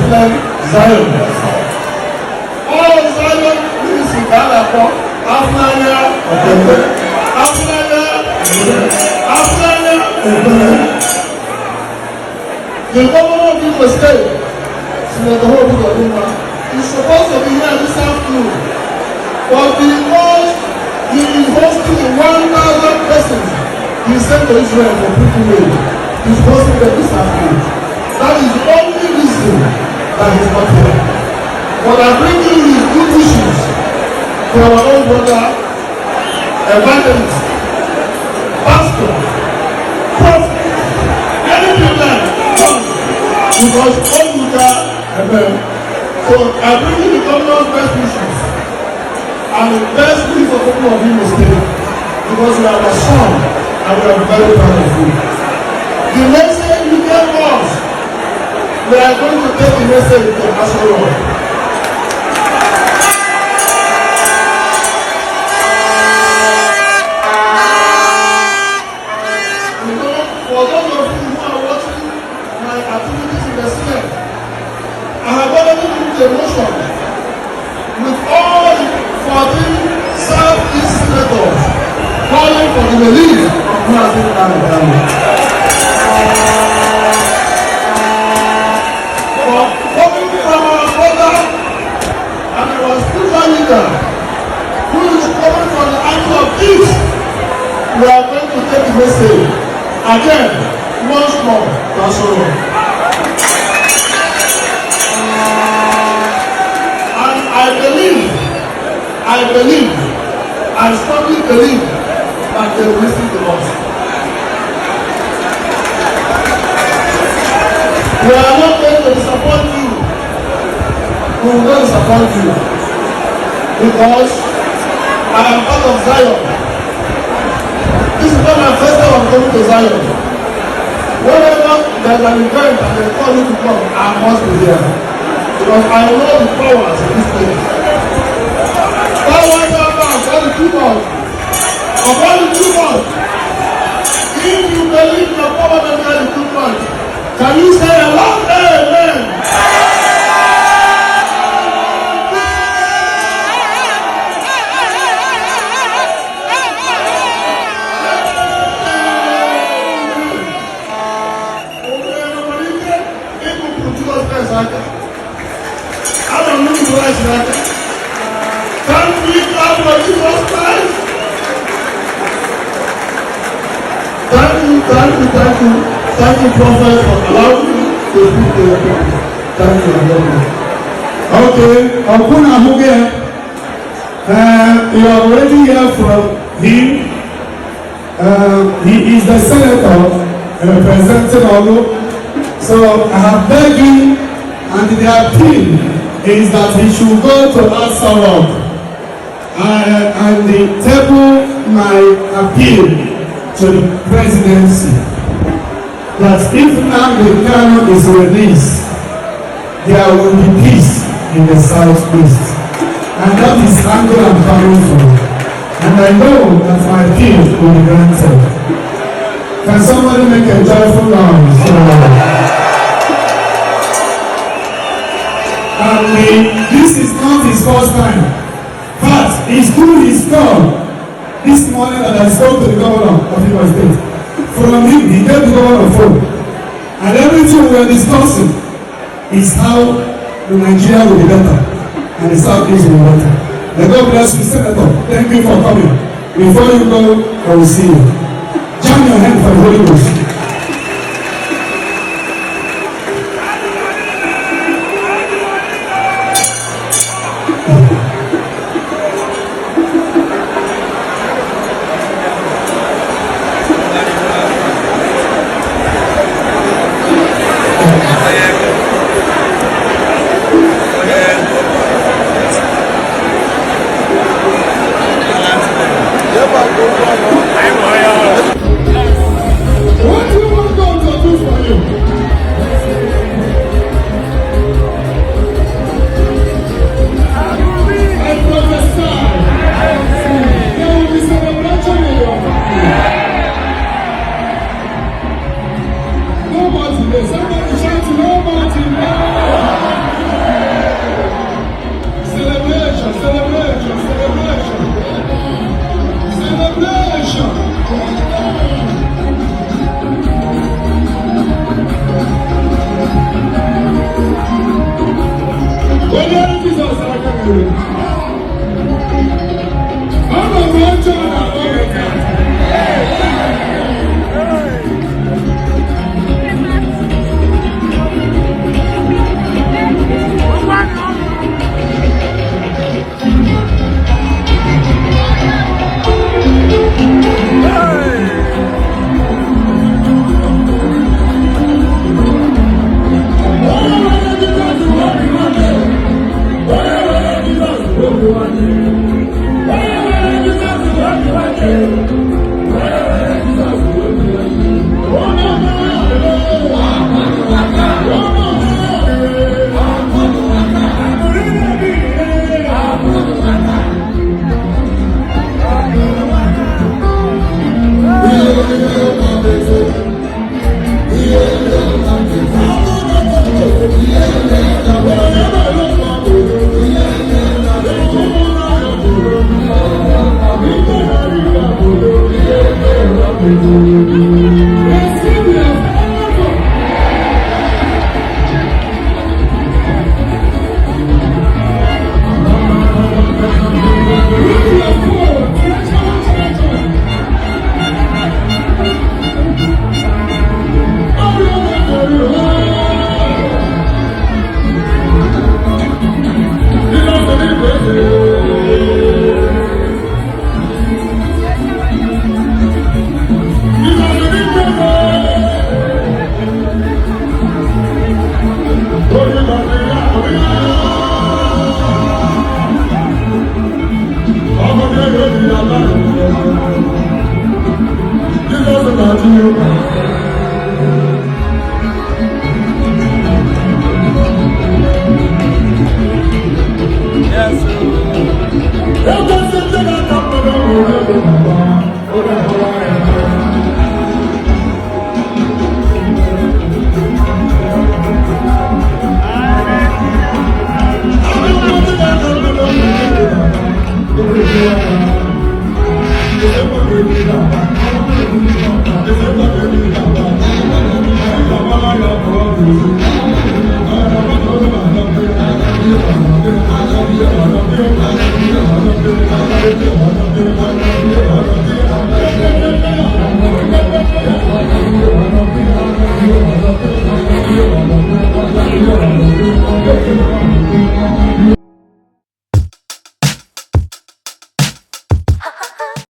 reflect Zion. All Zion means in Ghana for Afnanya, the governor of Igbo State, Senator Uzodinma, is supposed to be here this afternoon, but because he is hosting 1,000 persons he sent to Israel for pilgrimage, he's hosting them this afternoon. That is the only reason that he's not here. But I'm bringing his good wishes to our own brother, Evangelist, Pastor, Prophet, anything like that, because all you got, so I'm bringing the governor's best wishes and the best wishes of the people of Igbo State, because we are our son and we are very proud of you. The message you gave us, we are going to take the message to the national world. For those of you who are watching my activities in the Senate, I have already put the motion with all the 14 southeast senators calling for the release of Mazi Nnamdi Kanu. For coming from our brother and our spiritual leader, who is coming from the angle of peace, we are going to take the message again, once more, that's all. And I strongly believe that they will listen to us. We are not going to disappoint you. We will not disappoint you. Because I am part of Zion. This is not my first time I'm coming to Zion. Whenever there's an event and they call me to come, I must be there. Because I know the powers in this place. Powers are about all the people. Of all the people. If you believe the power that are the people, can you say a loud amen? Thank you, Prophet, for allowing me to speak to your people. Thank you. Okay, Okuna Muge, you are already here from him. He is the senator representing Olu. So I have begged him, and the appeal is that he should go to Asarok and table my appeal to the presidency. That if Nnamdi Kanu is released, there will be peace in the southeast. And that is the angle I'm coming from. And I know that my appeal will be granted. Can somebody make a joyful noise? This is not his first time. But it's through his call this morning that I spoke to the governor of Igbo State. From him, he gave the governor a phone. And everything we are discussing is how the Nigeria will be better and the Southeast will be better. May God bless you, Senator. Thank you for coming. Before you go, I will see you. Join your hand for the Holy Ghost. Woo! Thank you.